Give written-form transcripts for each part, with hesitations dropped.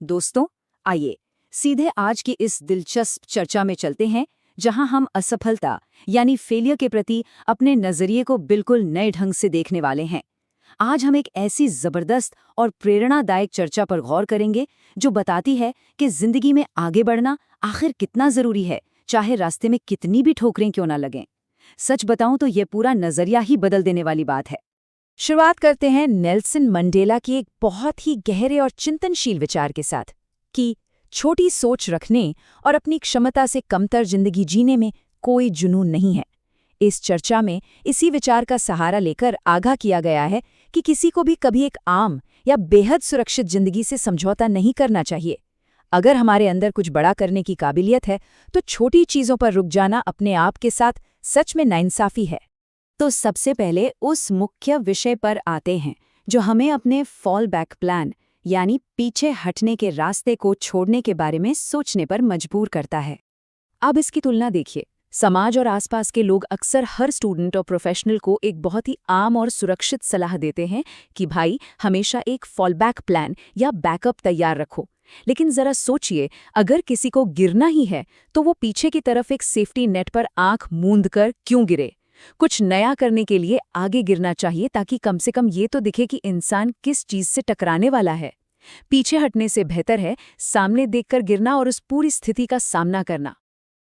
दोस्तों, आइए सीधे आज की इस दिलचस्प चर्चा में चलते हैं, जहां हम असफलता यानी फेलियर के प्रति अपने नजरिए को बिल्कुल नए ढंग से देखने वाले हैं। आज हम एक ऐसी जबरदस्त और प्रेरणादायक चर्चा पर गौर करेंगे जो बताती है कि जिंदगी में आगे बढ़ना आखिर कितना जरूरी है, चाहे रास्ते में कितनी भी ठोकरें क्यों ना लगें। सच बताऊं तो ये पूरा नजरिया ही बदल देने वाली बात है। शुरुआत करते हैं नेल्सन मंडेला की एक बहुत ही गहरे और चिंतनशील विचार के साथ कि छोटी सोच रखने और अपनी क्षमता से कमतर जिंदगी जीने में कोई जुनून नहीं है। इस चर्चा में इसी विचार का सहारा लेकर आगाह किया गया है कि किसी को भी कभी एक आम या बेहद सुरक्षित जिंदगी से समझौता नहीं करना चाहिए। अगर हमारे अंदर कुछ बड़ा करने की काबिलियत है तो छोटी चीजों पर रुक जाना अपने आप के साथ सच में नाइंसाफी है। तो सबसे पहले उस मुख्य विषय पर आते हैं जो हमें अपने फॉल बैक प्लान यानी पीछे हटने के रास्ते को छोड़ने के बारे में सोचने पर मजबूर करता है। अब इसकी तुलना देखिए, समाज और आसपास के लोग अक्सर हर स्टूडेंट और प्रोफेशनल को एक बहुत ही आम और सुरक्षित सलाह देते हैं कि भाई हमेशा एक फॉल बैक प्लान या बैकअप तैयार रखो। लेकिन जरा सोचिए, अगर किसी को गिरना ही है तो वो पीछे की तरफ एक सेफ्टी नेट पर आंख मूंद कर क्यों गिरे? कुछ नया करने के लिए आगे गिरना चाहिए ताकि कम से कम ये तो दिखे कि इंसान किस चीज से टकराने वाला है। पीछे हटने से बेहतर है सामने देखकर गिरना और उस पूरी स्थिति का सामना करना।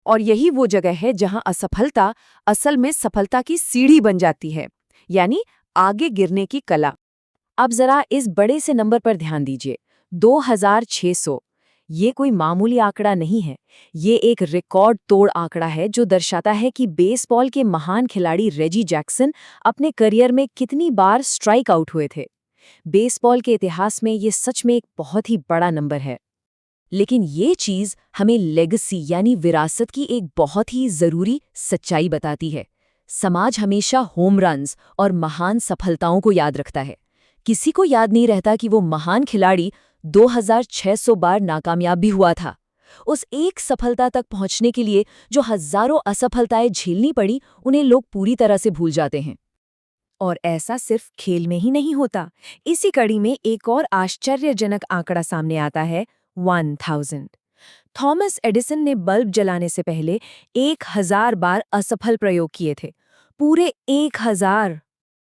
और यही वो जगह है जहां असफलता असल में सफलता की सीढ़ी बन जाती है, यानी आगे गिरने की कला। अब जरा इस बड़े से नंबर पर ध्यान दीजिए, 2600। ये कोई मामूली आंकड़ा नहीं है, ये एक रिकॉर्ड तोड़ आंकड़ा है जो दर्शाता है कि बेसबॉल के महान खिलाड़ी रेजी जैक्सन अपने करियर में कितनी बार स्ट्राइक आउट हुए थे। बेसबॉल के इतिहास में ये सच में एक बहुत ही बड़ा नंबर है। लेकिन ये चीज हमें लेगेसी यानी विरासत की एक बहुत ही जरूरी सच्चाई बताती है। समाज हमेशा होम रन्स और महान सफलताओं को याद रखता है। किसी को याद नहीं रहता कि वो महान खिलाड़ी 2600 बार नाकामयाब भी हुआ था। उस एक सफलता तक पहुंचने के लिए जो हजारों असफलताएं झेलनी पड़ी, उन्हें लोग पूरी तरह से भूल जाते हैं। और ऐसा सिर्फ खेल में ही नहीं होता। इसी कड़ी में एक और आश्चर्यजनक आंकड़ा सामने आता है, 1000। थॉमस एडिसन ने बल्ब जलाने से पहले 1000 बार असफल प्रयोग किए थे। पूरे 1000।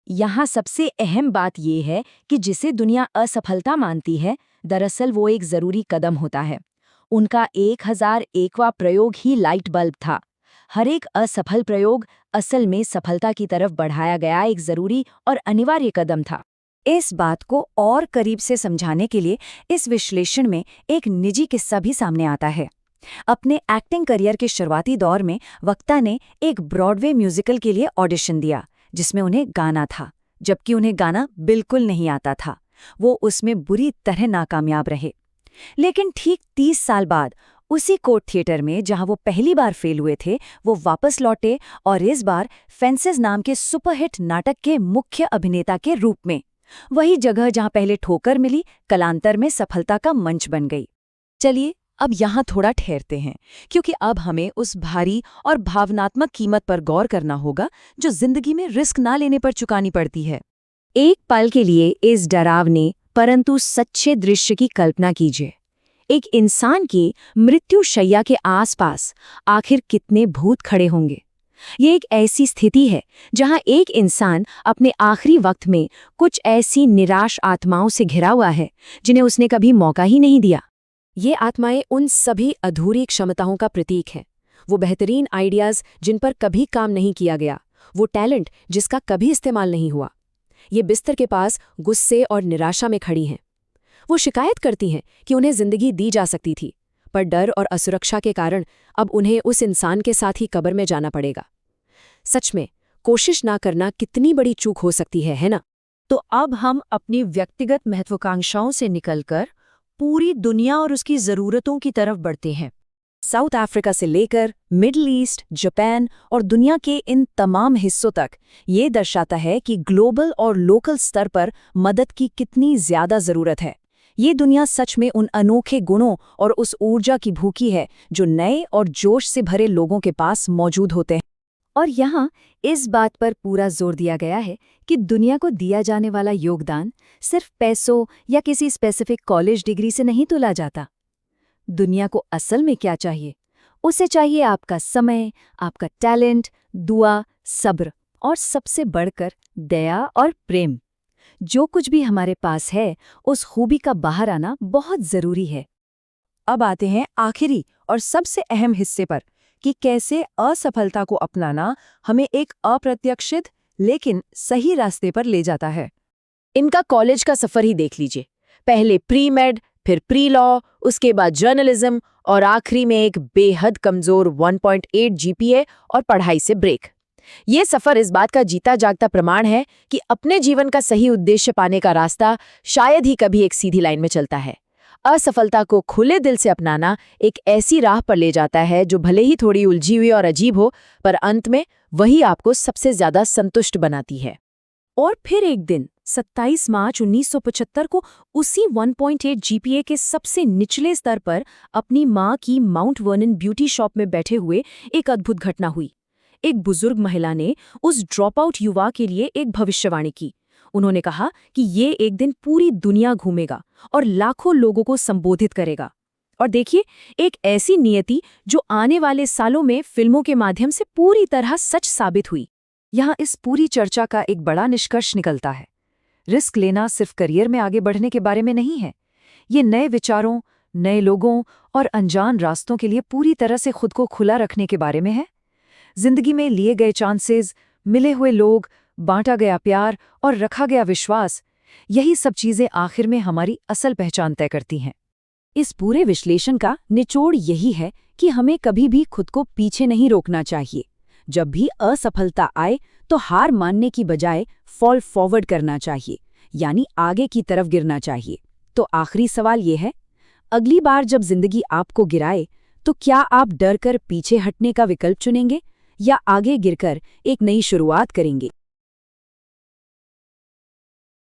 यहाँ सबसे अहम बात यह है कि जिसे दुनिया असफलता मानती है, दरअसल वो एक जरूरी कदम होता है। उनका 1001वां प्रयोग ही लाइट बल्ब था। हर एक असफल प्रयोग असल में सफलता की तरफ बढ़ाया गया एक जरूरी और अनिवार्य कदम था। इस बात को और करीब से समझाने के लिए इस विश्लेषण में एक निजी किस्सा भी सामने आता है। अपने एक्टिंग करियर के शुरुआती दौर में वक्ता ने एक ब्रॉडवे म्यूजिकल के लिए ऑडिशन दिया जिसमें उन्हें गाना था, जबकि उन्हें गाना बिल्कुल नहीं आता था। वो उसमें बुरी तरह नाकामयाब रहे। लेकिन ठीक 30 साल बाद उसी कोर्ट थिएटर में जहां वो पहली बार फेल हुए थे, वो वापस लौटे और इस बार फेंसेस नाम के सुपरहिट नाटक के मुख्य अभिनेता के रूप में। वही जगह जहां पहले ठोकर मिली, कालांतर में सफलता का मंच बन गई। चलिए अब यहाँ थोड़ा ठहरते हैं, क्योंकि अब हमें उस भारी और भावनात्मक कीमत पर गौर करना होगा जो जिंदगी में रिस्क ना लेने पर चुकानी पड़ती है। एक पल के लिए इस डरावने परंतु सच्चे दृश्य की कल्पना कीजिए। एक इंसान की मृत्युशैया के आसपास आखिर कितने भूत खड़े होंगे। ये एक ऐसी स्थिति है जहां एक इंसान अपने आखिरी वक्त में कुछ ऐसी निराश आत्माओं से घिरा हुआ है जिन्हें उसने कभी मौका ही नहीं दिया। ये आत्माएं उन सभी अधूरी क्षमताओं का प्रतीक हैं। वो बेहतरीन आइडियाज जिन पर कभी काम नहीं किया गया, वो टैलेंट जिसका कभी इस्तेमाल नहीं हुआ। ये बिस्तर के पास गुस्से और निराशा में खड़ी हैं। वो शिकायत करती हैं कि उन्हें जिंदगी दी जा सकती थी, पर डर और असुरक्षा के कारण अब उन्हें उस इंसान के साथ ही कब्र में जाना पड़ेगा। सच में कोशिश ना करना कितनी बड़ी चूक हो सकती है ना? तो अब हम अपनी व्यक्तिगत महत्वाकांक्षाओं से निकलकर पूरी दुनिया और उसकी जरूरतों की तरफ बढ़ते हैं। साउथ अफ्रीका से लेकर मिडिल ईस्ट, जापान और दुनिया के इन तमाम हिस्सों तक ये दर्शाता है कि ग्लोबल और लोकल स्तर पर मदद की कितनी ज्यादा जरूरत है। ये दुनिया सच में उन अनोखे गुणों और उस ऊर्जा की भूखी है जो नए और जोश से भरे लोगों के पास मौजूद होते हैं। और यहाँ इस बात पर पूरा जोर दिया गया है कि दुनिया को दिया जाने वाला योगदान सिर्फ पैसों या किसी स्पेसिफिक कॉलेज डिग्री से नहीं तोला जाता। दुनिया को असल में क्या चाहिए? उसे चाहिए आपका समय, आपका टैलेंट, दुआ, सब्र और सबसे बढ़कर दया और प्रेम। जो कुछ भी हमारे पास है, उस खूबी का बाहर आना बहुत जरूरी है। अब आते हैं आखिरी और सबसे अहम हिस्से पर कि कैसे असफलता को अपनाना हमें एक अप्रत्याशित लेकिन सही रास्ते पर ले जाता है। इनका कॉलेज का सफर ही देख लीजिए। पहले प्री मेड, फिर प्री लॉ, उसके बाद जर्नलिज्म और आखिरी में एक बेहद कमजोर 1.8 जीपीए और पढ़ाई से ब्रेक। ये सफर इस बात का जीता जागता प्रमाण है कि अपने जीवन का सही उद्देश्य पाने का रास्ता शायद ही कभी एक सीधी लाइन में चलता है। असफलता को खुले दिल से अपनाना एक ऐसी राह पर ले जाता है जो भले ही थोड़ी उलझी हुई और अजीब हो, पर अंत में वही आपको सबसे ज्यादा संतुष्ट बनाती है। और फिर एक दिन 27 मार्च 1975 को उसी 1.8 जीपीए के सबसे निचले स्तर पर अपनी मां की माउंट वर्नन ब्यूटी शॉप में बैठे हुए एक अद्भुत घटना हुई। एक बुजुर्ग महिला ने उस ड्रॉप आउट युवा के लिए एक भविष्यवाणी की। उन्होंने कहा कि ये एक दिन पूरी दुनिया घूमेगा और लाखों लोगों को संबोधित करेगा। और देखिए, एक ऐसी नियति जो आने वाले सालों में फिल्मों के माध्यम से पूरी तरह सच साबित हुई। यहाँ इस पूरी चर्चा का एक बड़ा निष्कर्ष निकलता है। रिस्क लेना सिर्फ करियर में आगे बढ़ने के बारे में नहीं है। ये नए विचारों, नए लोगों और अनजान रास्तों के लिए पूरी तरह से खुद को खुला रखने के बारे में है। जिंदगी में लिए गए चांसेस, मिले हुए लोग, बांटा गया प्यार और रखा गया विश्वास, यही सब चीजें आखिर में हमारी असल पहचान तय करती हैं। इस पूरे विश्लेषण का निचोड़ यही है कि हमें कभी भी खुद को पीछे नहीं रोकना चाहिए। जब भी असफलता आए तो हार मानने की बजाय फॉल फॉरवर्ड करना चाहिए, यानी आगे की तरफ गिरना चाहिए। तो आखिरी सवाल ये है, अगली बार जब जिंदगी आपको गिराए तो क्या आप डर कर पीछे हटने का विकल्प चुनेंगे या आगे गिरकर एक नई शुरुआत करेंगे?